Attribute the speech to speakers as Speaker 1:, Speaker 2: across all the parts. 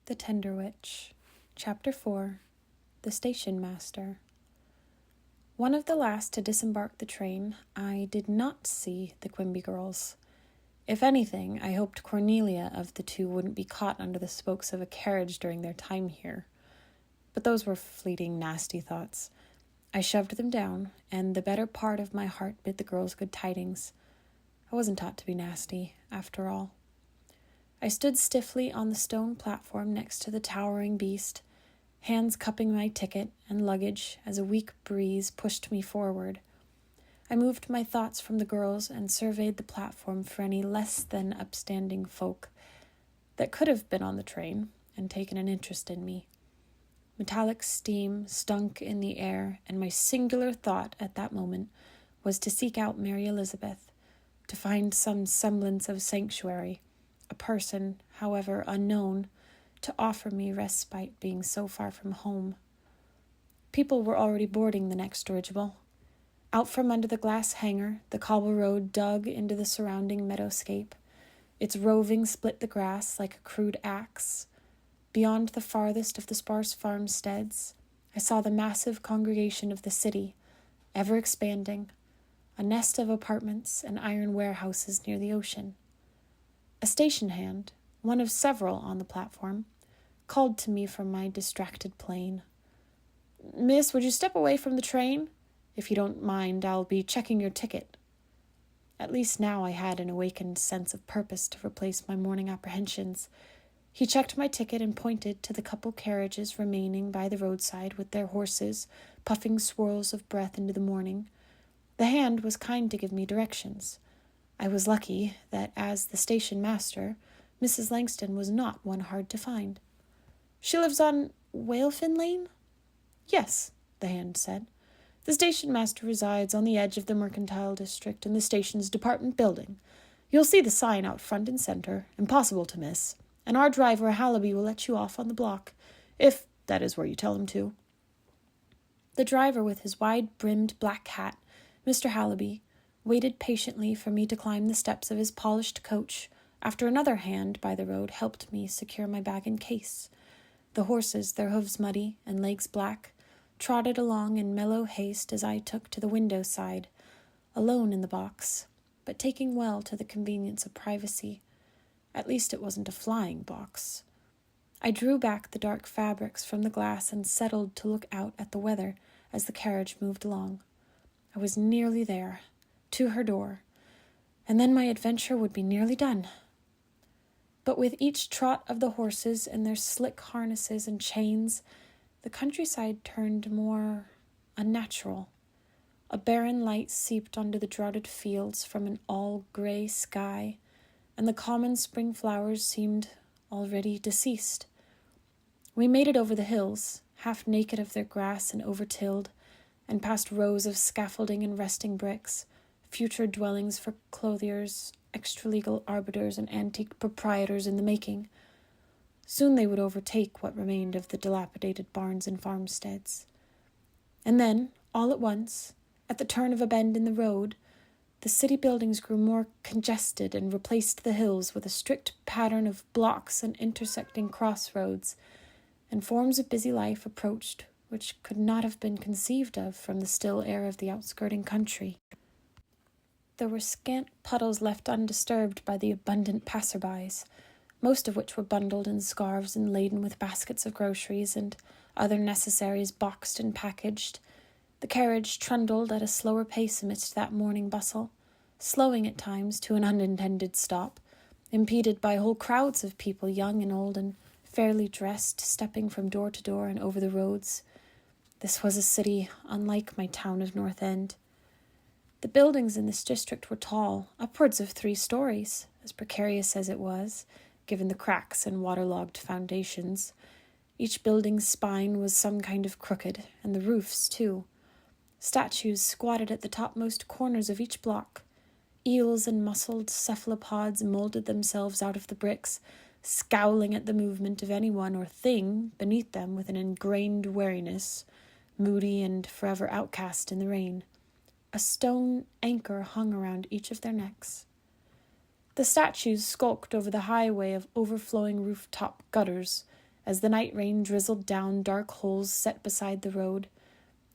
Speaker 1: The Tender Witch. Chapter 4. The Station Master. One of the last to disembark the train, I did not see the Quimby girls. If anything, I hoped Cornelia of the two wouldn't be caught under the spokes of a carriage during their time here. But those were fleeting, nasty thoughts. I shoved them down, and the better part of my heart bid the girls good tidings. I wasn't taught to be nasty, after all. I stood stiffly on the stone platform next to the towering beast, hands cupping my ticket and luggage as a weak breeze pushed me forward. I moved my thoughts from the girls and surveyed the platform for any less than upstanding folk that could have been on the train and taken an interest in me. Metallic steam stunk in the air, and my singular thought at that moment was to seek out Mary Elizabeth, to find some semblance of sanctuary, a person, however unknown, to offer me respite being so far from home. People were already boarding the next dirigible. Out from under the glass hangar, the cobble road dug into the surrounding meadowscape. Its roving split the grass like a crude axe. Beyond the farthest of the sparse farmsteads, I saw the massive congregation of the city, ever expanding, a nest of apartments and iron warehouses near the ocean. A station hand, one of several on the platform, called to me from my distracted plane. "Miss, would you step away from the train? If you don't mind, I'll be checking your ticket." At least now I had an awakened sense of purpose to replace my morning apprehensions. He checked my ticket and pointed to the couple carriages remaining by the roadside with their horses, puffing swirls of breath into the morning. The hand was kind to give me directions. I was lucky that, as the station master, Mrs. Langston was not one hard to find. "She lives on Whalefin Lane?" "Yes," the hand said. "The station master resides on the edge of the mercantile district in the station's department building. You'll see the sign out front and center, impossible to miss, and our driver, Halliby, will let you off on the block, if that is where you tell him to." The driver, with his wide-brimmed black hat, Mr. Halliby, waited patiently for me to climb the steps of his polished coach, after another hand by the road helped me secure my bag and case. The horses, their hooves muddy and legs black, trotted along in mellow haste as I took to the window side, alone in the box, but taking well to the convenience of privacy. At least it wasn't a flying box. I drew back the dark fabrics from the glass and settled to look out at the weather as the carriage moved along. I was nearly there, to her door, and then my adventure would be nearly done. But with each trot of the horses and their slick harnesses and chains, the countryside turned more unnatural. A barren light seeped onto the droughted fields from an all-gray sky, and the common spring flowers seemed already deceased. We made it over the hills, half naked of their grass and overtilled, and past rows of scaffolding and resting bricks, future dwellings for clothiers, extra-legal arbiters, and antique proprietors in the making. Soon they would overtake what remained of the dilapidated barns and farmsteads. And then, all at once, at the turn of a bend in the road, the city buildings grew more congested and replaced the hills with a strict pattern of blocks and intersecting crossroads, and forms of busy life approached which could not have been conceived of from the still air of the outskirting country. There were scant puddles left undisturbed by the abundant passerbys, most of which were bundled in scarves and laden with baskets of groceries and other necessaries boxed and packaged. The carriage trundled at a slower pace amidst that morning bustle, slowing at times to an unintended stop, impeded by whole crowds of people, young and old and fairly dressed, stepping from door to door and over the roads. This was a city unlike my town of North End. The buildings in this district were tall, upwards of 3 stories, as precarious as it was, given the cracks and waterlogged foundations. Each building's spine was some kind of crooked, and the roofs, too. Statues squatted at the topmost corners of each block. Eels and muscled cephalopods molded themselves out of the bricks, scowling at the movement of anyone or thing beneath them with an ingrained wariness, moody and forever outcast in the rain. A stone anchor hung around each of their necks. The statues skulked over the highway of overflowing rooftop gutters, as the night rain drizzled down dark holes set beside the road.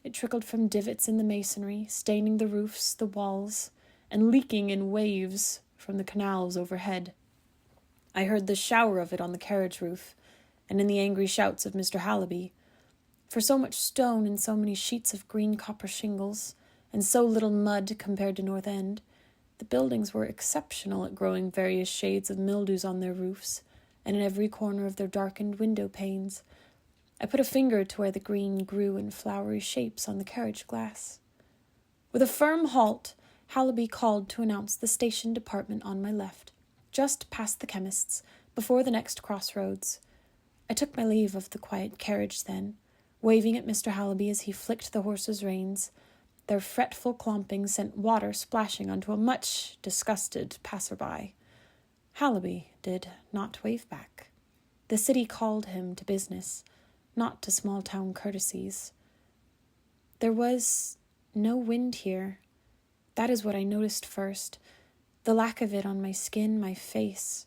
Speaker 1: It trickled from divots in the masonry, staining the roofs, the walls, and leaking in waves from the canals overhead. I heard the shower of it on the carriage roof, and in the angry shouts of Mr. Hallaby. For so much stone and so many sheets of green copper shingles, and so little mud compared to North End, the buildings were exceptional at growing various shades of mildews on their roofs, and in every corner of their darkened window panes. I put a finger to where the green grew in flowery shapes on the carriage glass. With a firm halt, Hallaby called to announce the station department on my left, just past the chemist's, before the next crossroads. I took my leave of the quiet carriage then, waving at Mr. Hallaby as he flicked the horses' reins. Their fretful clomping sent water splashing onto a much disgusted passer-by. Hallaby did not wave back. The city called him to business, not to small-town courtesies. There was no wind here. That is what I noticed first. The lack of it on my skin, my face.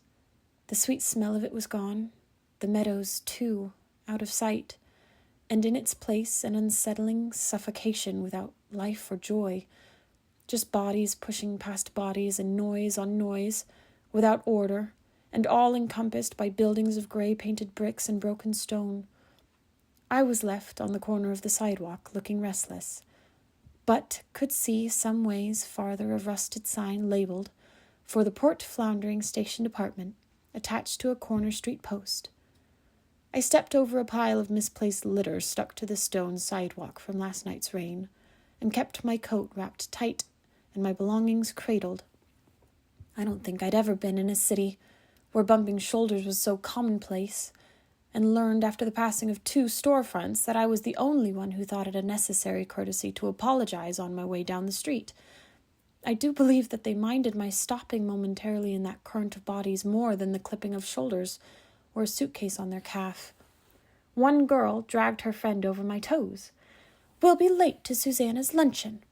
Speaker 1: The sweet smell of it was gone. The meadows, too, out of sight. And in its place an unsettling suffocation without life or joy. Just bodies pushing past bodies and noise on noise, without order, and all encompassed by buildings of gray-painted bricks and broken stone. I was left on the corner of the sidewalk, looking restless, but could see some ways farther a rusted sign labeled for the Port Floundering Station Department, attached to a corner street post. I stepped over a pile of misplaced litter stuck to the stone sidewalk from last night's rain, and kept my coat wrapped tight and my belongings cradled. I don't think I'd ever been in a city where bumping shoulders was so commonplace, and learned after the passing of 2 storefronts that I was the only one who thought it a necessary courtesy to apologize on my way down the street. I do believe that they minded my stopping momentarily in that current of bodies more than the clipping of shoulders or a suitcase on their calf. One girl dragged her friend over my toes. "We'll be late to Susanna's luncheon."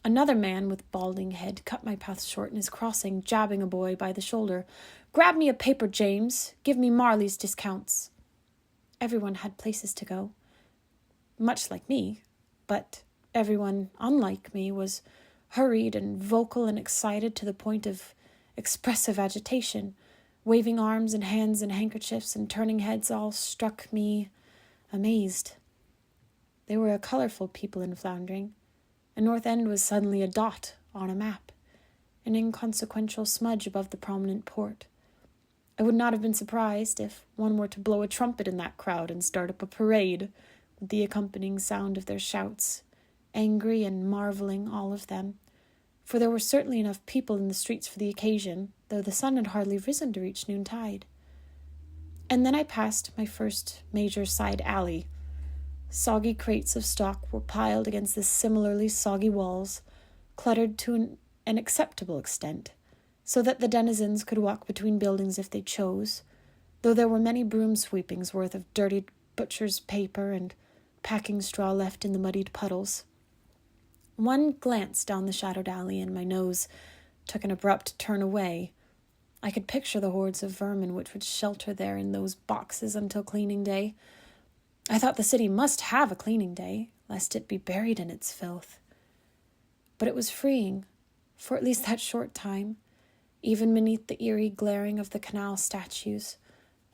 Speaker 1: Another man with balding head cut my path short in his crossing, jabbing a boy by the shoulder. "Grab me a paper, James. Give me Marley's discounts." Everyone had places to go, much like me, but everyone, unlike me, was hurried and vocal and excited to the point of expressive agitation. Waving arms and hands and handkerchiefs and turning heads all struck me amazed. They were a colorful people in Floundering, and North End was suddenly a dot on a map, an inconsequential smudge above the prominent port. I would not have been surprised if one were to blow a trumpet in that crowd and start up a parade, with the accompanying sound of their shouts, angry and marveling, all of them, for there were certainly enough people in the streets for the occasion, though the sun had hardly risen to reach noontide. And then I passed my first major side alley. Soggy crates of stock were piled against the similarly soggy walls, cluttered to an acceptable extent, so that the denizens could walk between buildings if they chose, though there were many broom sweepings worth of dirty butcher's paper and packing straw left in the muddied puddles. One glance down the shadowed alley and my nose took an abrupt turn away. I could picture the hordes of vermin which would shelter there in those boxes until cleaning day. I thought the city must have a cleaning day, lest it be buried in its filth. But it was freeing, for at least that short time, even beneath the eerie glaring of the canal statues,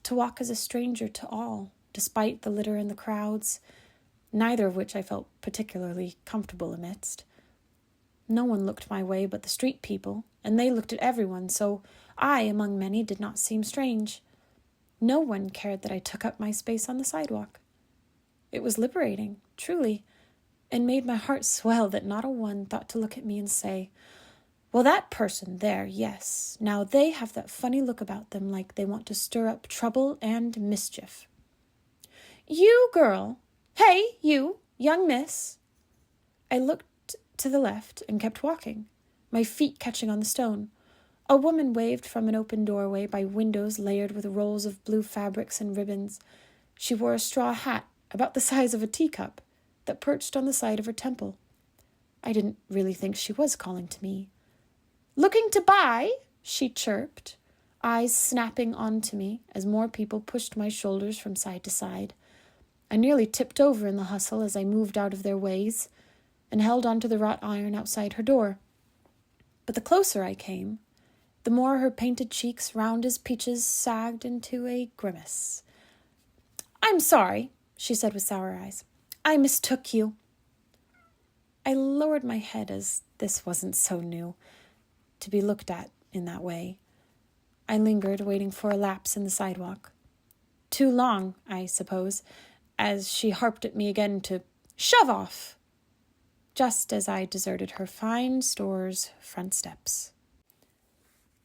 Speaker 1: to walk as a stranger to all, despite the litter and the crowds, neither of which I felt particularly comfortable amidst. No one looked my way but the street people, and they looked at everyone, so I, among many, did not seem strange. No one cared that I took up my space on the sidewalk. It was liberating, truly, and made my heart swell that not a one thought to look at me and say, "Well, that person there, yes, now they have that funny look about them like they want to stir up trouble and mischief." "You girl! Hey, you, young miss!" I looked to the left and kept walking, my feet catching on the stone. A woman waved from an open doorway by windows layered with rolls of blue fabrics and ribbons. She wore a straw hat about the size of a teacup that perched on the side of her temple. I didn't really think she was calling to me. "Looking to buy?" she chirped. eyes snapping onto me as more people pushed my shoulders from side to side. I nearly tipped over in the hustle as I moved out of their ways and held onto the wrought iron outside her door. But the closer I came, the more her painted cheeks, round as peaches, sagged into a grimace. "I'm sorry," she said with sour eyes. "I mistook you." I lowered my head as this wasn't so new, to be looked at in that way. I lingered, waiting for a lapse in the sidewalk. Too long, I suppose, as she harped at me again to shove off, just as I deserted her fine store's front steps.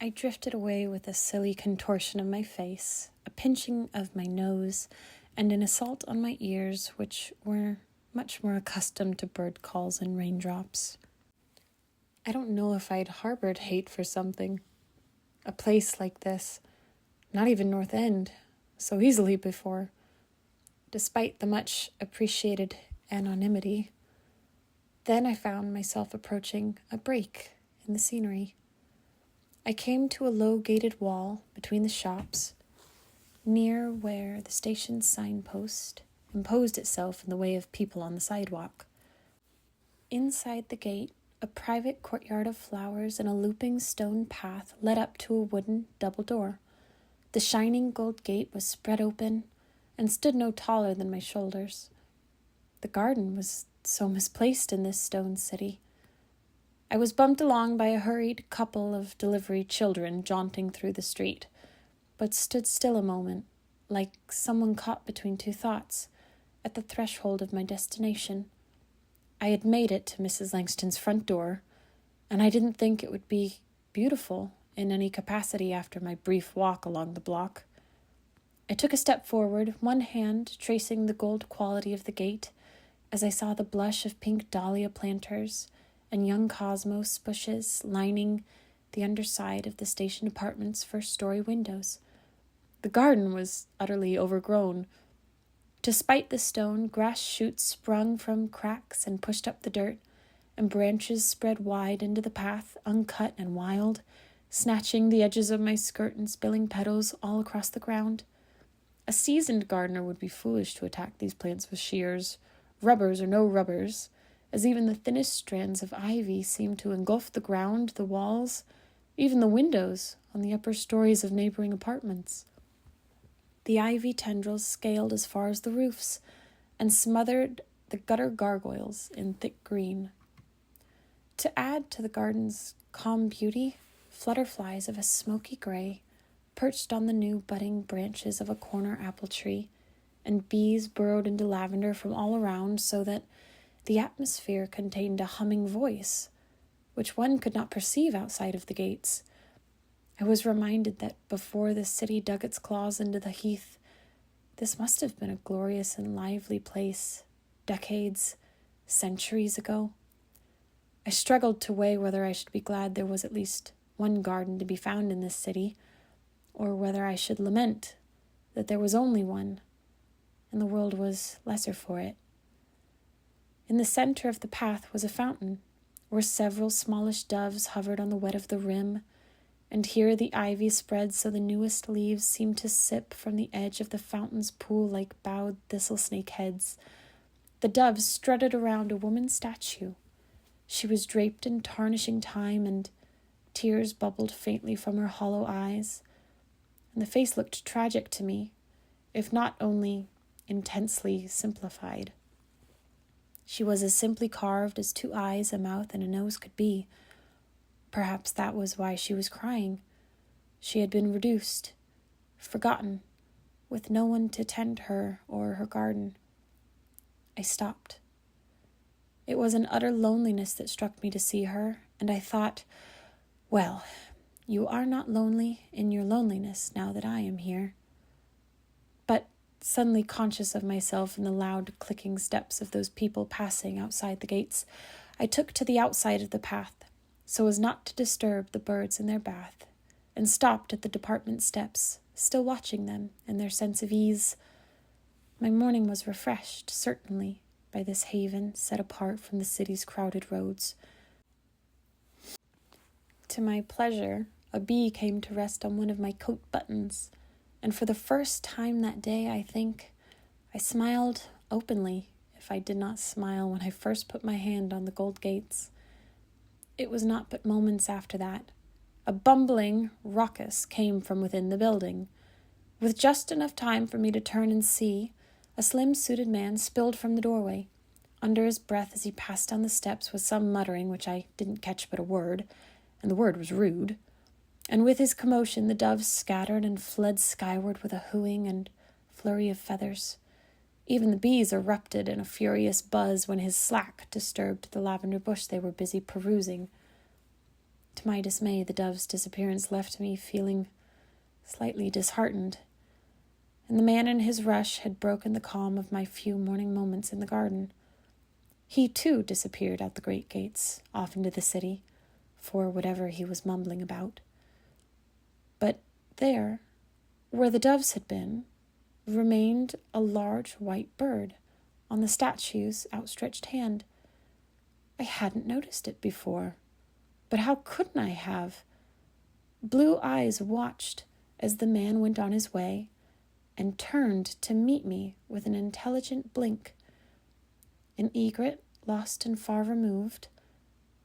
Speaker 1: I drifted away with a silly contortion of my face, a pinching of my nose, and an assault on my ears, which were much more accustomed to bird calls and raindrops. I don't know if I'd harbored hate for something. A place like this, not even North End, so easily before, despite the much appreciated anonymity. Then I found myself approaching a break in the scenery. I came to a low gated wall between the shops, near where the station signpost imposed itself in the way of people on the sidewalk. Inside the gate, a private courtyard of flowers and a looping stone path led up to a wooden double door. The shining gold gate was spread open and stood no taller than my shoulders. The garden was so misplaced in this stone city. I was bumped along by a hurried couple of delivery children jaunting through the street, but stood still a moment, like someone caught between two thoughts, at the threshold of my destination. I had made it to Mrs. Langston's front door, and I didn't think it would be beautiful in any capacity after my brief walk along the block. I took a step forward, one hand tracing the gold quality of the gate, as I saw the blush of pink dahlia planters and young cosmos bushes lining the underside of the station apartment's first-story windows. The garden was utterly overgrown. To spite the stone, grass shoots sprung from cracks and pushed up the dirt, and branches spread wide into the path, uncut and wild, snatching the edges of my skirt and spilling petals all across the ground. A seasoned gardener would be foolish to attack these plants with shears, rubbers or no rubbers, as even the thinnest strands of ivy seemed to engulf the ground, the walls, even the windows on the upper stories of neighboring apartments. The ivy tendrils scaled as far as the roofs and smothered the gutter gargoyles in thick green. To add to the garden's calm beauty, flutterflies of a smoky gray perched on the new budding branches of a corner apple tree, and bees burrowed into lavender from all around, so that the atmosphere contained a humming voice, which one could not perceive outside of the gates. I was reminded that before the city dug its claws into the heath, this must have been a glorious and lively place, decades, centuries ago. I struggled to weigh whether I should be glad there was at least one garden to be found in this city, or whether I should lament that there was only one, and the world was lesser for it. In the center of the path was a fountain, where several smallish doves hovered on the wet of the rim, and here the ivy spread so the newest leaves seemed to sip from the edge of the fountain's pool like bowed thistle-snake heads. The doves strutted around a woman's statue. She was draped in tarnishing time, and tears bubbled faintly from her hollow eyes, and the face looked tragic to me, if not only intensely simplified. She was as simply carved as 2 eyes, a mouth, and a nose could be. Perhaps that was why she was crying. She had been reduced, forgotten, with no one to tend her or her garden. I stopped. It was an utter loneliness that struck me to see her, and I thought, well, you are not lonely in your loneliness now that I am here. But suddenly conscious of myself in the loud clicking steps of those people passing outside the gates, I took to the outside of the path, so as not to disturb the birds in their bath, and stopped at the department steps, still watching them in their sense of ease. My morning was refreshed, certainly, by this haven set apart from the city's crowded roads. To my pleasure, a bee came to rest on one of my coat buttons, and for the first time that day, I think, I smiled openly if I did not smile when I first put my hand on the gold gates. It was not but moments after that. A bumbling ruckus came from within the building. With just enough time for me to turn and see, a slim-suited man spilled from the doorway. Under his breath as he passed down the steps was some muttering which I didn't catch but a word, and the word was rude. And with his commotion the doves scattered and fled skyward with a hooing and flurry of feathers. Even the bees erupted in a furious buzz when his slack disturbed the lavender bush they were busy perusing. To my dismay, the dove's disappearance left me feeling slightly disheartened, and the man in his rush had broken the calm of my few morning moments in the garden. He, too, disappeared out the great gates, off into the city, for whatever he was mumbling about. But there, where the doves had been, remained a large white bird on the statue's outstretched hand. I hadn't noticed it before, but how couldn't I have? Blue eyes watched as the man went on his way and turned to meet me with an intelligent blink. An egret, lost and far removed,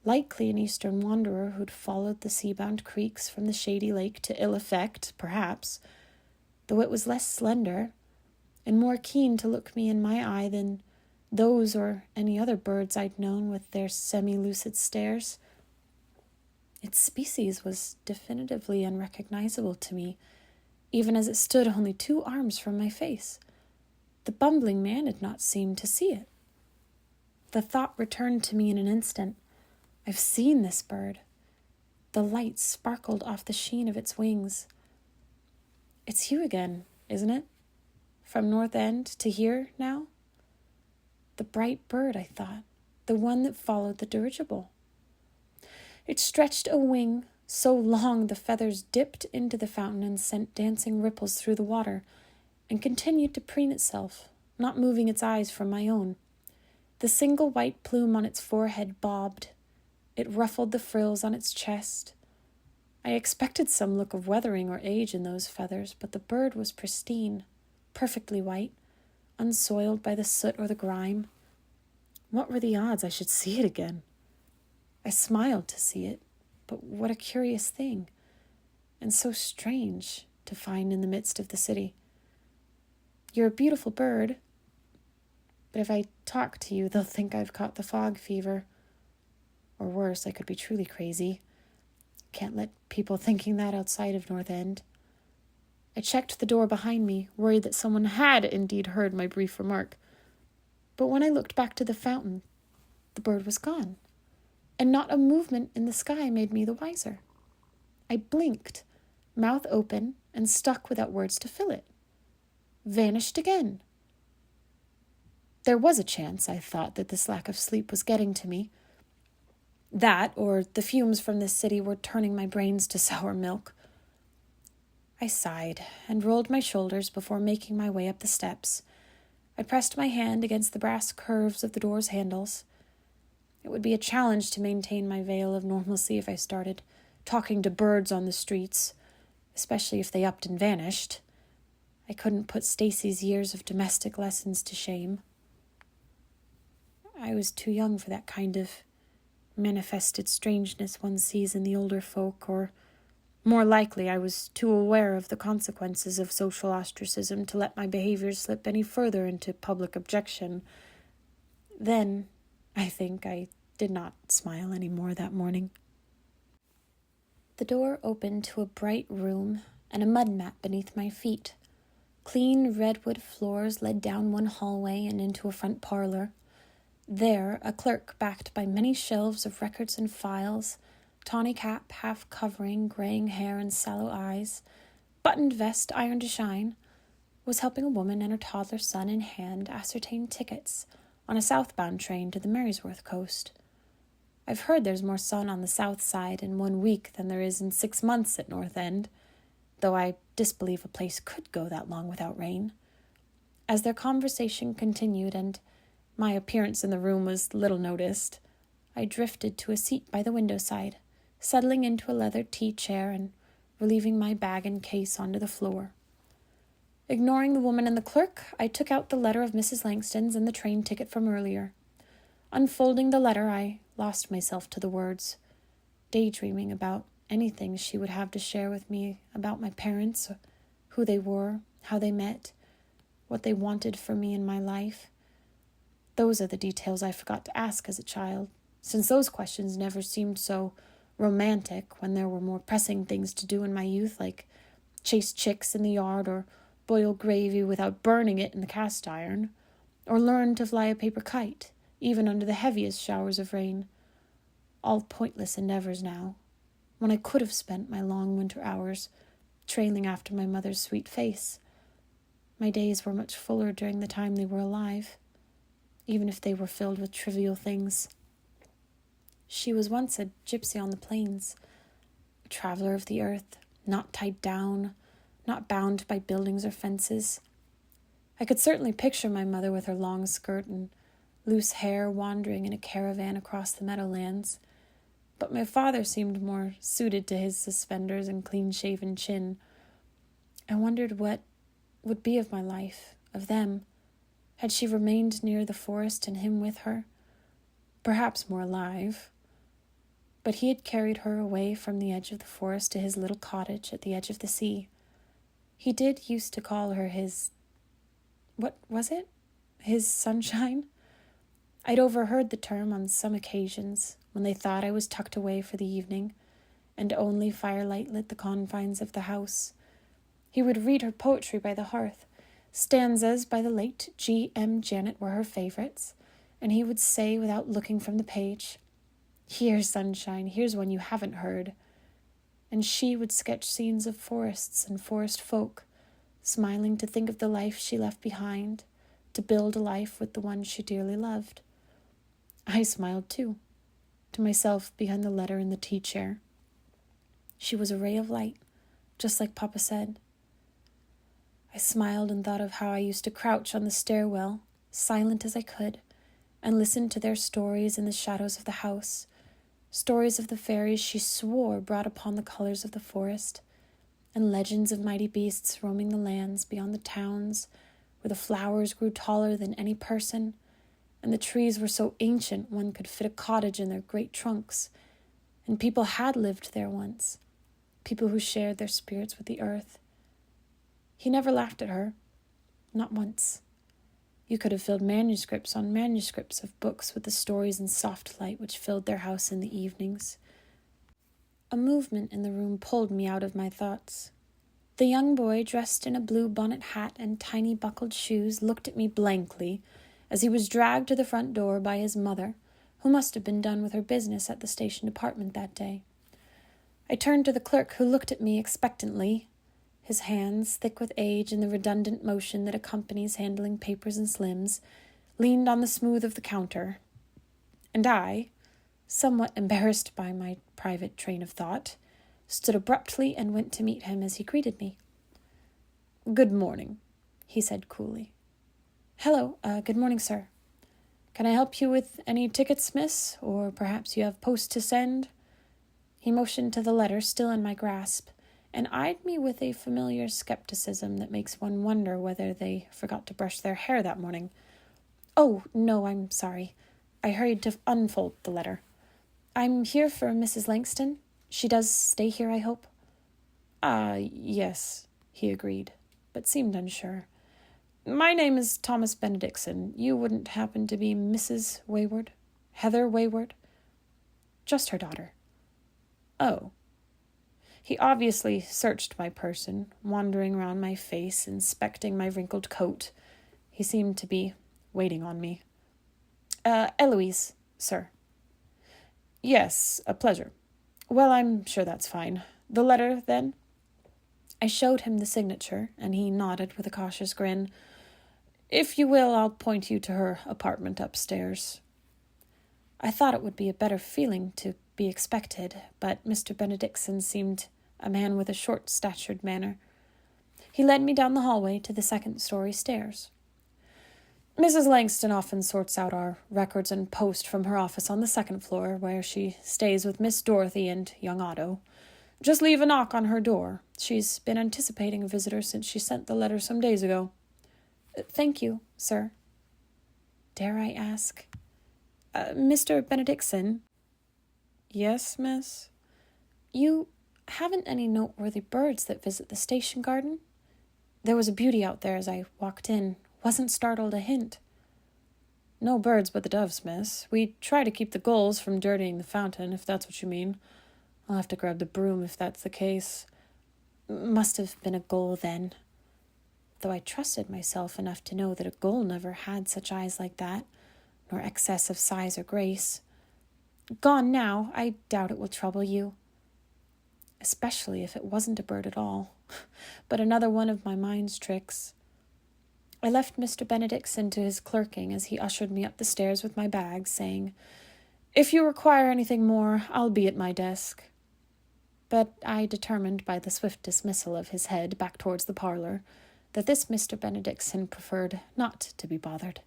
Speaker 1: likely an eastern wanderer who'd followed the sea-bound creeks from the shady lake to ill effect, perhaps, though it was less slender and more keen to look me in my eye than those or any other birds I'd known with their semi-lucid stares. Its species was definitively unrecognizable to me, even as it stood only 2 arms from my face. The bumbling man had not seemed to see it. The thought returned to me in an instant. I've seen this bird. The light sparkled off the sheen of its wings. It's you again, isn't it? From North End to here now? The bright bird, I thought. The one that followed the dirigible. It stretched a wing so long the feathers dipped into the fountain and sent dancing ripples through the water, and continued to preen itself, not moving its eyes from my own. The single white plume on its forehead bobbed. It ruffled the frills on its chest. I expected some look of weathering or age in those feathers, but the bird was pristine, perfectly white, unsoiled by the soot or the grime. What were the odds I should see it again? I smiled to see it, but what a curious thing, and so strange to find in the midst of the city. You're a beautiful bird, but if I talk to you, they'll think I've caught the fog fever. Or worse, I could be truly crazy. Can't let people thinking that outside of North End. I checked the door behind me, worried that someone had indeed heard my brief remark. But when I looked back to the fountain, the bird was gone, and not a movement in the sky made me the wiser. I blinked, mouth open and stuck without words to fill it. Vanished again. There was a chance, I thought, that this lack of sleep was getting to me. That, or the fumes from this city were turning my brains to sour milk. I sighed and rolled my shoulders before making my way up the steps. I pressed my hand against the brass curves of the door's handles. It would be a challenge to maintain my veil of normalcy if I started talking to birds on the streets, especially if they upped and vanished. I couldn't put Stacy's years of domestic lessons to shame. I was too young for that kind of manifested strangeness one sees in the older folk, or more likely I was too aware of the consequences of social ostracism to let my behavior slip any further into public objection. Then, I think, I did not smile any more that morning. The door opened to a bright room and a mud mat beneath my feet. Clean redwood floors led down one hallway and into a front parlor. There, a clerk backed by many shelves of records and files, tawny cap half covering graying hair and sallow eyes, buttoned vest ironed to shine, was helping a woman and her toddler son in hand ascertain tickets on a southbound train to the Marysworth coast. I've heard there's more sun on the south side in 1 week than there is in 6 months at North End, though I disbelieve a place could go that long without rain. As their conversation continued and my appearance in the room was little noticed, I drifted to a seat by the window side, settling into a leather tea chair and relieving my bag and case onto the floor. Ignoring the woman and the clerk, I took out the letter of Mrs. Langston's and the train ticket from earlier. Unfolding the letter, I lost myself to the words, daydreaming about anything she would have to share with me about my parents, who they were, how they met, what they wanted from me in my life. Those are the details I forgot to ask as a child, since those questions never seemed so romantic when there were more pressing things to do in my youth, like chase chicks in the yard or boil gravy without burning it in the cast iron, or learn to fly a paper kite, even under the heaviest showers of rain. All pointless endeavors now, when I could have spent my long winter hours trailing after my mother's sweet face. My days were much fuller during the time they were alive, even if they were filled with trivial things. She was once a gypsy on the plains, a traveler of the earth, not tied down, not bound by buildings or fences. I could certainly picture my mother with her long skirt and loose hair wandering in a caravan across the meadowlands, but my father seemed more suited to his suspenders and clean-shaven chin. I wondered what would be of my life, of them, had she remained near the forest and him with her, perhaps more alive. But he had carried her away from the edge of the forest to his little cottage at the edge of the sea. He did used to call her his... what was it? His sunshine? I'd overheard the term on some occasions when they thought I was tucked away for the evening, and only firelight lit the confines of the house. He would read her poetry by the hearth. Stanzas by the late G.M. Janet were her favorites, and he would say without looking from the page, "Here, sunshine, here's one you haven't heard." And she would sketch scenes of forests and forest folk, smiling to think of the life she left behind, to build a life with the one she dearly loved. I smiled too, to myself behind the letter in the tea chair. She was a ray of light, just like Papa said. I smiled and thought of how I used to crouch on the stairwell, silent as I could, and listen to their stories in the shadows of the house, stories of the fairies she swore brought upon the colors of the forest, and legends of mighty beasts roaming the lands beyond the towns, where the flowers grew taller than any person, and the trees were so ancient one could fit a cottage in their great trunks, and people had lived there once, people who shared their spirits with the earth. He never laughed at her, not once. You could have filled manuscripts on manuscripts of books with the stories and soft light which filled their house in the evenings. A movement in the room pulled me out of my thoughts. The young boy, dressed in a blue bonnet hat and tiny buckled shoes, looked at me blankly as he was dragged to the front door by his mother, who must have been done with her business at the station department that day. I turned to the clerk, who looked at me expectantly, his hands, thick with age and the redundant motion that accompanies handling papers and slims, leaned on the smooth of the counter. And I, somewhat embarrassed by my private train of thought, stood abruptly and went to meet him as he greeted me. "Good morning," he said coolly. "Hello, good morning, sir. Can I help you with any tickets, miss? Or perhaps you have post to send?" He motioned to the letter still in my grasp, and eyed me with a familiar skepticism that makes one wonder whether they forgot to brush their hair that morning. "Oh, no, I'm sorry." I hurried to unfold the letter. "I'm here for Mrs. Langston. She does stay here, I hope?" Yes," he agreed, but seemed unsure. "My name is Thomas Benedictson. You wouldn't happen to be Mrs. Wayward? Heather Wayward?" "Just her daughter." "Oh." He obviously searched my person, wandering round my face, inspecting my wrinkled coat. He seemed to be waiting on me. Eloise, sir." "Yes, a pleasure. Well, I'm sure that's fine. The letter, then?" I showed him the signature, and he nodded with a cautious grin. "If you will, I'll point you to her apartment upstairs." I thought it would be a better feeling to be expected, but Mr. Benedictson seemed a man with a short-statured manner. He led me down the hallway to the second-story stairs. "Mrs. Langston often sorts out our records and post from her office on the second floor, where she stays with Miss Dorothy and young Otto. Just leave a knock on her door. She's been anticipating a visitor since she sent the letter some days ago." "Thank you, sir." "Dare I ask?" "Mr. Benedictson?" "Yes, miss?" "You haven't any noteworthy birds that visit the station garden? There was a beauty out there as I walked in. Wasn't startled a hint." "No birds but the doves, miss. We try to keep the gulls from dirtying the fountain, if that's what you mean. I'll have to grab the broom if that's the case." "Must have been a gull, then." Though I trusted myself enough to know that a gull never had such eyes like that, nor excess of size or grace. "Gone now. I doubt it will trouble you." Especially if it wasn't a bird at all, but another one of my mind's tricks. I left Mr. Benedictson to his clerking as he ushered me up the stairs with my bag, saying, "If you require anything more, I'll be at my desk." But I determined by the swift dismissal of his head back towards the parlor that this Mr. Benedictson preferred not to be bothered.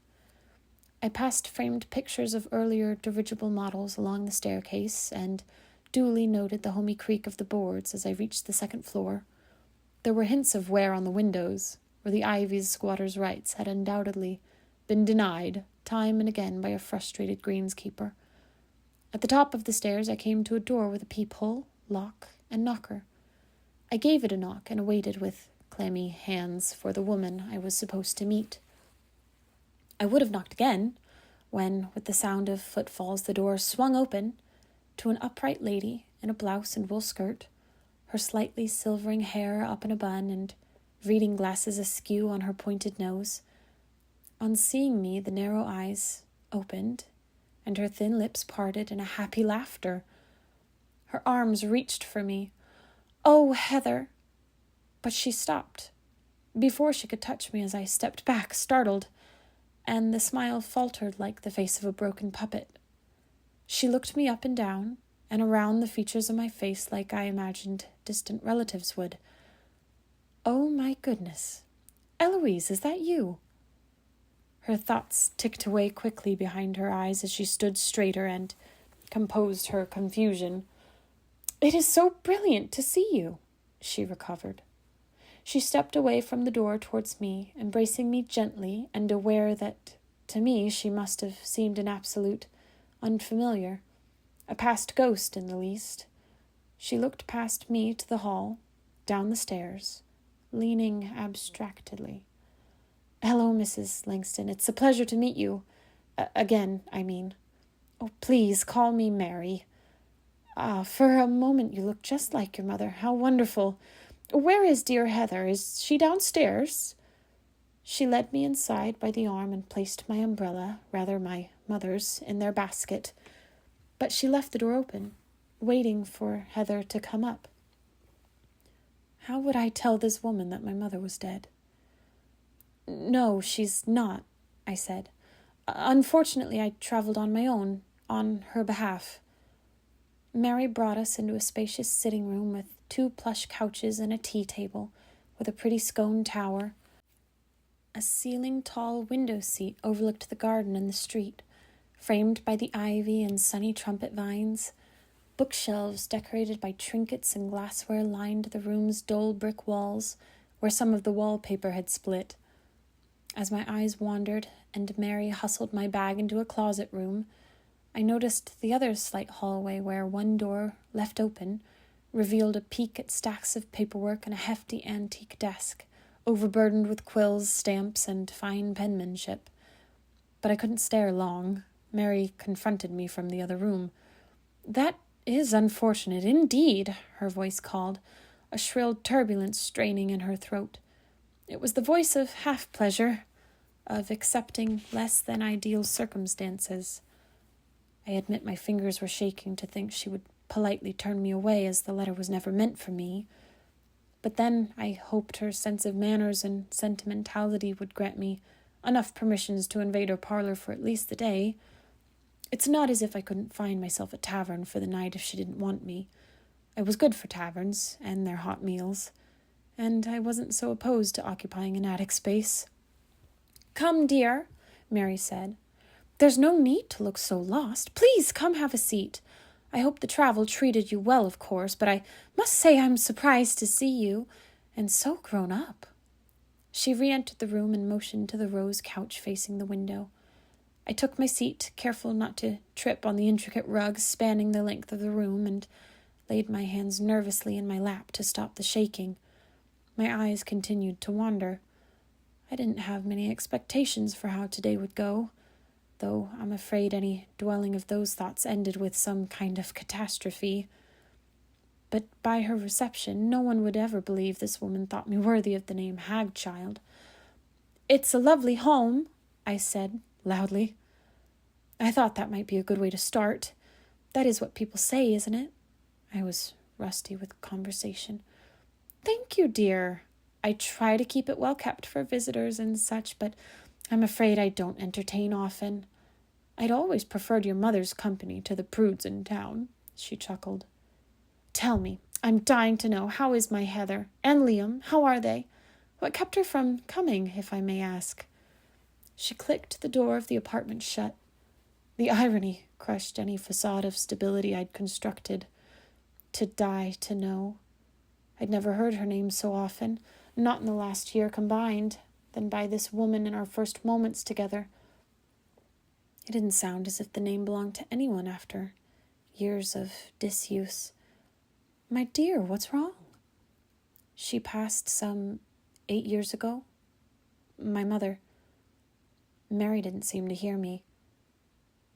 Speaker 1: I passed framed pictures of earlier dirigible models along the staircase and duly noted the homey creak of the boards as I reached the second floor. There were hints of wear on the windows, where the ivy's squatter's rights had undoubtedly been denied time and again by a frustrated greenskeeper. At the top of the stairs I came to a door with a peephole, lock, and knocker. I gave it a knock and awaited with clammy hands for the woman I was supposed to meet. I would have knocked again, when, with the sound of footfalls, the door swung open to an upright lady in a blouse and wool skirt, her slightly silvering hair up in a bun and reading glasses askew on her pointed nose. On seeing me, the narrow eyes opened, and her thin lips parted in a happy laughter. Her arms reached for me. "Oh, Heather!" But she stopped before she could touch me as I stepped back, startled, and the smile faltered like the face of a broken puppet. She looked me up and down, and around the features of my face like I imagined distant relatives would. "Oh, my goodness. Eloise, is that you?" Her thoughts ticked away quickly behind her eyes as she stood straighter and composed her confusion. "It is so brilliant to see you," she recovered. She stepped away from the door towards me, embracing me gently and aware that, to me, she must have seemed an absolute unfamiliar, a past ghost in the least. She looked past me to the hall, down the stairs, leaning abstractedly. "Hello, Mrs. Langston. It's a pleasure to meet you. Again, I mean. Oh, please call me Mary. For a moment you look just like your mother. How wonderful. Where is dear Heather? Is she downstairs?" She led me inside by the arm and placed my umbrella, rather my mother's, in their basket. But she left the door open, waiting for Heather to come up. How would I tell this woman that my mother was dead? "No, she's not," I said. "Unfortunately, I traveled on my own, on her behalf." Mary brought us into a spacious sitting room with 2 plush couches and a tea table, with a pretty scone tower. A ceiling-tall window seat overlooked the garden and the street, framed by the ivy and sunny trumpet vines. Bookshelves decorated by trinkets and glassware lined the room's dull brick walls, where some of the wallpaper had split. As my eyes wandered, and Mary hustled my bag into a closet room, I noticed the other slight hallway where one door, left open, revealed a peek at stacks of paperwork and a hefty antique desk, overburdened with quills, stamps, and fine penmanship. But I couldn't stare long. Mary confronted me from the other room. "That is unfortunate indeed," her voice called, a shrill turbulence straining in her throat. It was the voice of half-pleasure, of accepting less than ideal circumstances. I admit my fingers were shaking to think she would politely turn me away, as the letter was never meant for me. But then I hoped her sense of manners and sentimentality would grant me enough permissions to invade her parlor for at least the day. It's not as if I couldn't find myself at tavern for the night if she didn't want me. I was good for taverns and their hot meals, and I wasn't so opposed to occupying an attic space. "Come, dear," Mary said. "There's no need to look so lost. Please come have a seat. I hope the travel treated you well, of course, but I must say I'm surprised to see you, and so grown up." She re-entered the room and motioned to the rose couch facing the window. I took my seat, careful not to trip on the intricate rugs spanning the length of the room, and laid my hands nervously in my lap to stop the shaking. My eyes continued to wander. I didn't have many expectations for how today would go, though I'm afraid any dwelling of those thoughts ended with some kind of catastrophe. But by her reception, no one would ever believe this woman thought me worthy of the name Hagchild. "It's a lovely home," I said, loudly. I thought that might be a good way to start. That is what people say, isn't it? I was rusty with conversation. "Thank you, dear. I try to keep it well kept for visitors and such, but I'm afraid I don't entertain often. I'd always preferred your mother's company to the prudes in town," she chuckled. "Tell me, I'm dying to know, how is my Heather? And Liam, how are they? What kept her from coming, if I may ask?" She clicked the door of the apartment shut. The irony crushed any facade of stability I'd constructed. To die to know. I'd never heard her name so often, not in the last year combined, than by this woman in our first moments together. It didn't sound as if the name belonged to anyone after years of disuse. "My dear, what's wrong?" "She passed some 8 years ago. My mother." Mary didn't seem to hear me.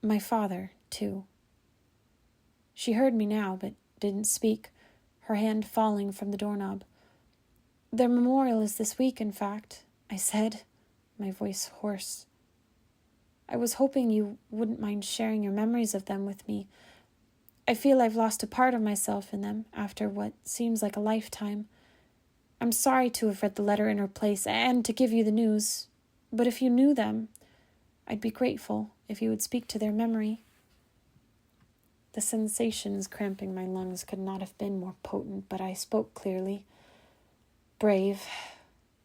Speaker 1: "My father, too." She heard me now, but didn't speak, her hand falling from the doorknob. "Their memorial is this week, in fact," I said, my voice hoarse. "I was hoping you wouldn't mind sharing your memories of them with me. I feel I've lost a part of myself in them after what seems like a lifetime. I'm sorry to have read the letter in her place and to give you the news, but if you knew them, I'd be grateful if you would speak to their memory." The sensations cramping my lungs could not have been more potent, but I spoke clearly. "Brave.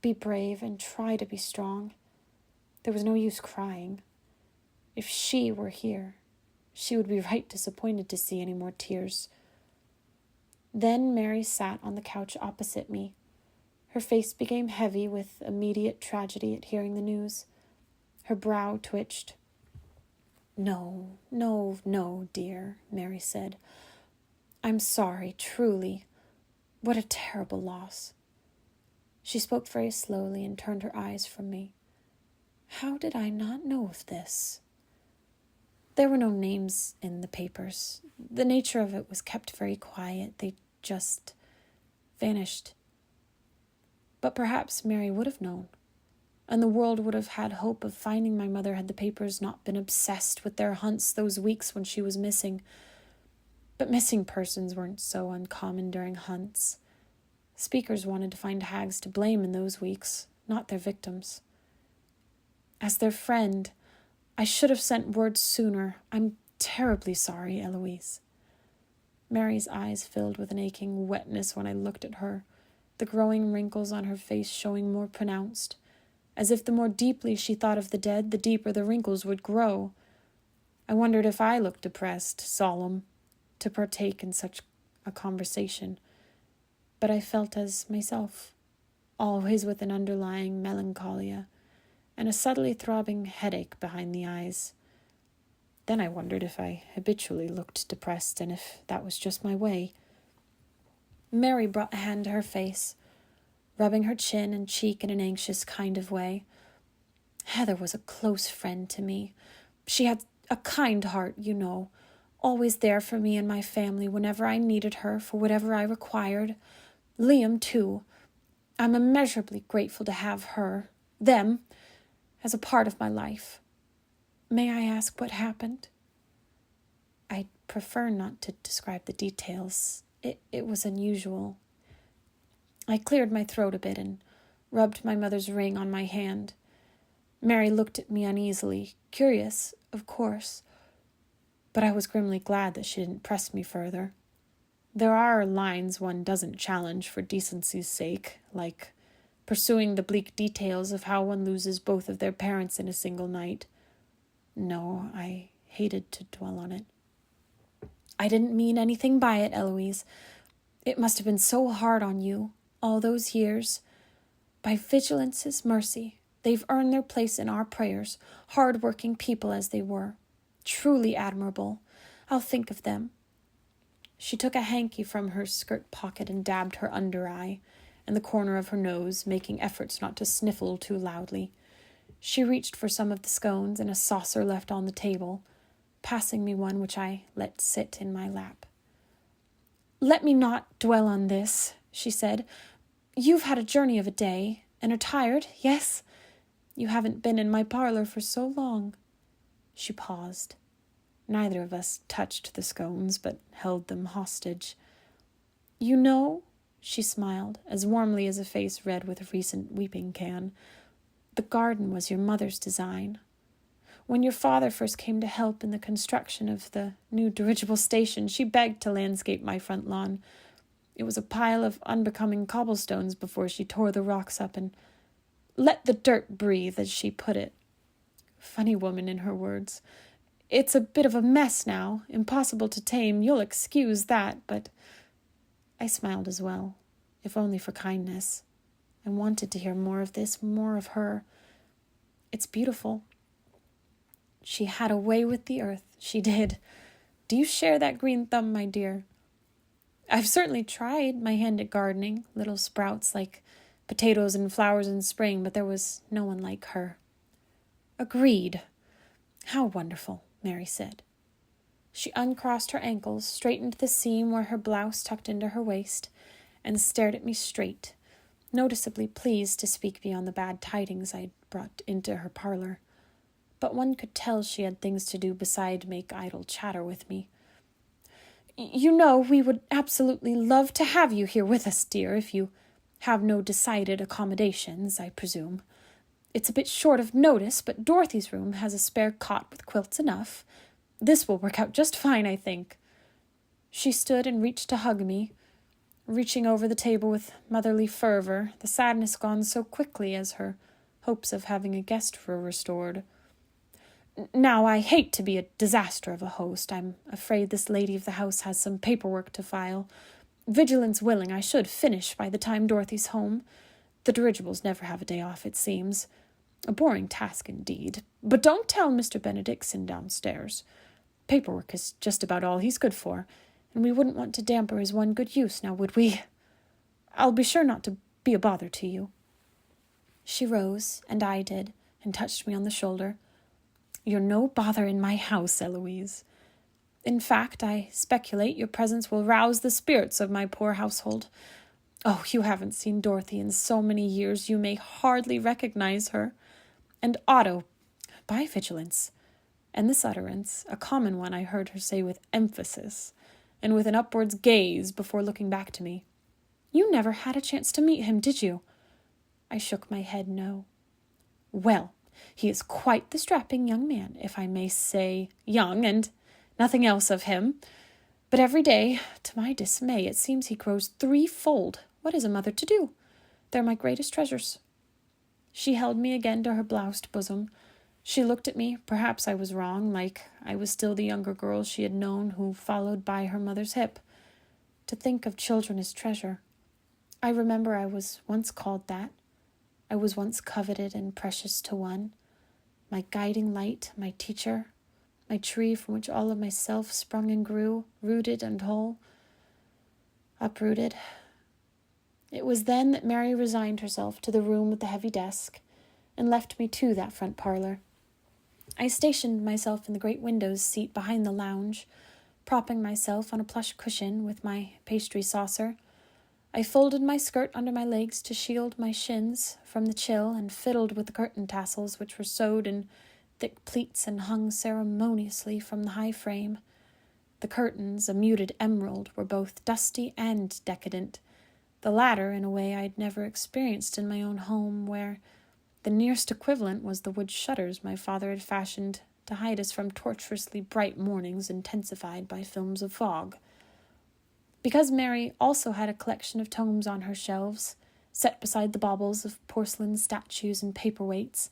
Speaker 1: Be brave and try to be strong." There was no use crying. If she were here, she would be right disappointed to see any more tears. Then Mary sat on the couch opposite me. Her face became heavy with immediate tragedy at hearing the news. Her brow twitched. No, dear," Mary said. "I'm sorry, truly. What a terrible loss." She spoke very slowly and turned her eyes from me. How did I not know of this? There were no names in the papers. The nature of it was kept very quiet. They just vanished. But perhaps Mary would have known, and the world would have had hope of finding my mother had the papers not been obsessed with their hunts those weeks when she was missing. But missing persons weren't so uncommon during hunts. Speakers wanted to find hags to blame in those weeks, not their victims. As their friend, I should have sent word sooner. I'm terribly sorry, Eloise. Mary's eyes filled with an aching wetness when I looked at her, the growing wrinkles on her face showing more pronounced, as if the more deeply she thought of the dead, the deeper the wrinkles would grow. I wondered if I looked depressed, solemn, to partake in such a conversation, but I felt as myself, always with an underlying melancholia and a subtly throbbing headache behind the eyes. Then I wondered if I habitually looked depressed and if that was just my way. Mary brought a hand to her face, rubbing her chin and cheek in an anxious kind of way. "Heather was a close friend to me. She had a kind heart, you know, always there for me and my family whenever I needed her for whatever I required. Liam, too. I'm immeasurably grateful to have them, as a part of my life. May I ask what happened?" "I'd prefer not to describe the details. It was unusual." I cleared my throat a bit and rubbed my mother's ring on my hand. Mary looked at me uneasily, curious, of course, but I was grimly glad that she didn't press me further. There are lines one doesn't challenge for decency's sake, like pursuing the bleak details of how one loses both of their parents in a single night. No, I hated to dwell on it. I didn't mean anything by it, Eloise. It must have been so hard on you, all those years. By Vigilance's mercy, they've earned their place in our prayers, hard-working people as they were. Truly admirable. I'll think of them. She took a hanky from her skirt pocket and dabbed her under eye and the corner of her nose, making efforts not to sniffle too loudly. She reached for some of the scones in a saucer left on the table, passing me one which I let sit in my lap. "Let me not dwell on this," she said. "You've had a journey of a day, and are tired, yes? You haven't been in my parlor for so long." She paused. Neither of us touched the scones, but held them hostage. "You know," she smiled, as warmly as a face red with a recent weeping can, "the garden was your mother's design. When your father first came to help in the construction of the new dirigible station, she begged to landscape my front lawn. It was a pile of unbecoming cobblestones before she tore the rocks up and let the dirt breathe, as she put it. Funny woman in her words. It's a bit of a mess now, impossible to tame, you'll excuse that, but—" I smiled as well, if only for kindness. I wanted to hear more of this, more of her. "It's beautiful." She had a way with the earth, she did. Do you share that green thumb, my dear? I've certainly tried my hand at gardening, little sprouts like potatoes and flowers in spring, but there was no one like her. Agreed. How wonderful, Mary said. She uncrossed her ankles, straightened the seam where her blouse tucked into her waist, and stared at me straight, noticeably pleased to speak beyond the bad tidings I'd brought into her parlor. But one could tell she had things to do beside make idle chatter with me. "You know, we would absolutely love to have you here with us, dear, if you have no decided accommodations, I presume. It's a bit short of notice, but Dorothy's room has a spare cot with quilts enough. This will work out just fine, I think." She stood and reached to hug me, reaching over the table with motherly fervor, the sadness gone so quickly as her hopes of having a guest were restored. "Now, I hate to be a disaster of a host. I'm afraid this lady of the house has some paperwork to file. Vigilance willing, I should finish by the time Dorothy's home. The dirigibles never have a day off, it seems. A boring task indeed. But don't tell Mr. Benedictson downstairs. Paperwork is just about all he's good for, and we wouldn't want to damper his one good use, now would we? I'll be sure not to be a bother to you." She rose, and I did, and touched me on the shoulder. "You're no bother in my house, Eloise. In fact, I speculate your presence will rouse the spirits of my poor household. Oh, you haven't seen Dorothy in so many years you may hardly recognize her. And Otto, by vigilance." And this utterance, a common one I heard her say with emphasis, and with an upwards gaze before looking back to me. "You never had a chance to meet him, did you?" I shook my head no. "Well, he is quite the strapping young man, if I may say young, and nothing else of him. But every day, to my dismay, it seems he grows threefold. What is a mother to do? They're my greatest treasures." She held me again to her bloused bosom. She looked at me, perhaps I was wrong, like I was still the younger girl she had known who followed by her mother's hip. To think of children as treasure. I remember I was once called that. I was once coveted and precious to one. My guiding light, my teacher, my tree from which all of myself sprung and grew, rooted and whole. Uprooted. It was then that Mary resigned herself to the room with the heavy desk, and left me to that front parlor. I stationed myself in the great window's seat behind the lounge, propping myself on a plush cushion with my pastry saucer. I folded my skirt under my legs to shield my shins from the chill, and fiddled with the curtain tassels which were sewed in thick pleats and hung ceremoniously from the high frame. The curtains, a muted emerald, were both dusty and decadent, the latter in a way I'd never experienced in my own home, where the nearest equivalent was the wood shutters my father had fashioned to hide us from tortuously bright mornings intensified by films of fog. Because Mary also had a collection of tomes on her shelves, set beside the baubles of porcelain statues and paperweights,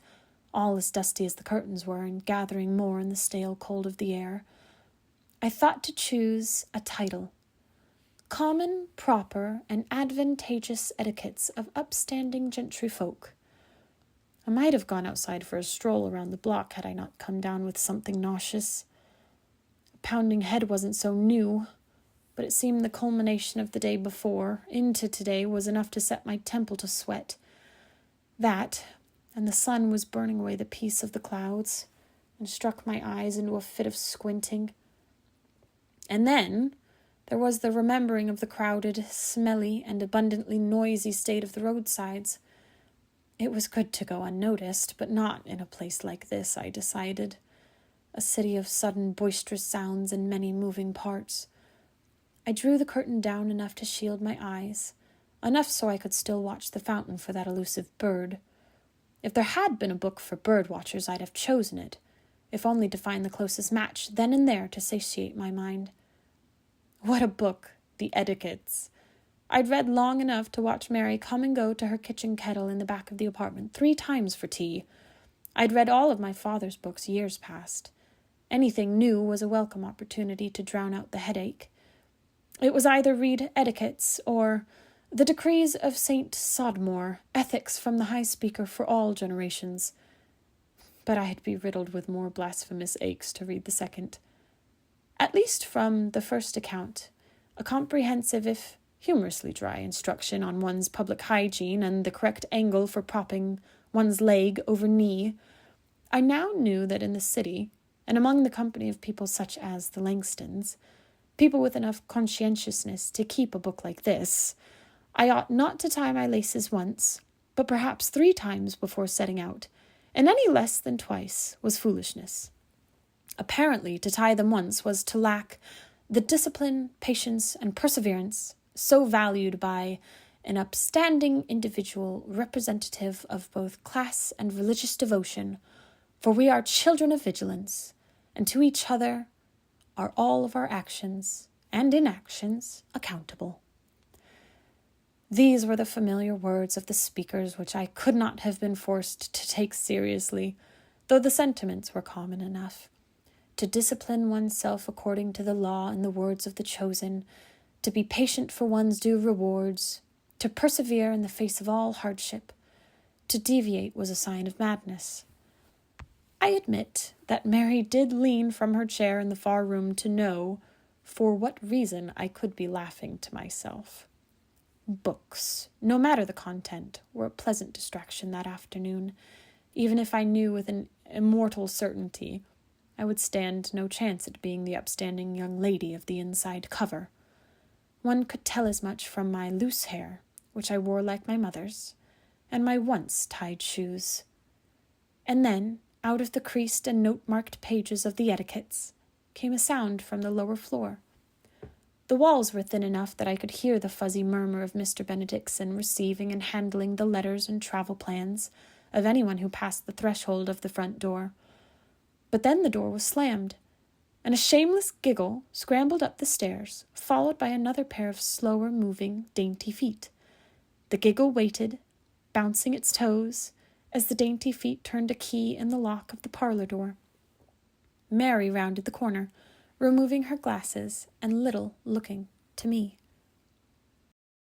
Speaker 1: all as dusty as the curtains were, and gathering more in the stale cold of the air, I thought to choose a title. Common, proper, and advantageous etiquettes of upstanding gentry folk. I might have gone outside for a stroll around the block had I not come down with something nauseous. A pounding head wasn't so new, but it seemed the culmination of the day before into today was enough to set my temple to sweat. That, and the sun was burning away the peace of the clouds, and struck my eyes into a fit of squinting. And then there was the remembering of the crowded, smelly, and abundantly noisy state of the roadsides. It was good to go unnoticed, but not in a place like this, I decided. A city of sudden boisterous sounds and many moving parts. I drew the curtain down enough to shield my eyes, enough so I could still watch the fountain for that elusive bird. If there had been a book for bird watchers, I'd have chosen it, if only to find the closest match then and there to satiate my mind. What a book, The Etiquettes! I'd read long enough to watch Mary come and go to her kitchen kettle in the back of the apartment 3 times for tea. I'd read all of my father's books years past. Anything new was a welcome opportunity to drown out the headache. It was either read Etiquettes or The Decrees of St. Sodmore, Ethics from the High Speaker for All Generations. But I'd be riddled with more blasphemous aches to read the second. At least from the first account, a comprehensive if humorously dry instruction on one's public hygiene and the correct angle for propping one's leg over knee, I now knew that in the city, and among the company of people such as the Langstons, people with enough conscientiousness to keep a book like this, I ought not to tie my laces once, but perhaps 3 times before setting out, and any less than twice was foolishness. Apparently, to tie them once was to lack the discipline, patience, and perseverance so valued by an upstanding individual representative of both class and religious devotion, for we are children of vigilance, and to each other are all of our actions and inactions accountable. These were the familiar words of the speakers which I could not have been forced to take seriously, though the sentiments were common enough. To discipline oneself according to the law and the words of the chosen, to be patient for one's due rewards, to persevere in the face of all hardship. To deviate was a sign of madness. I admit that Mary did lean from her chair in the far room to know for what reason I could be laughing to myself. Books, no matter the content, were a pleasant distraction that afternoon, even if I knew with an immortal certainty I would stand no chance at being the upstanding young lady of the inside cover. One could tell as much from my loose hair, which I wore like my mother's, and my once-tied shoes. And then, out of the creased and note-marked pages of the etiquettes, came a sound from the lower floor. The walls were thin enough that I could hear the fuzzy murmur of Mr. Benedictson receiving and handling the letters and travel plans of anyone who passed the threshold of the front door. But then the door was slammed, and a shameless giggle scrambled up the stairs, followed by another pair of slower-moving, dainty feet. The giggle waited, bouncing its toes, as the dainty feet turned a key in the lock of the parlor door. Mary rounded the corner, removing her glasses and little looking to me.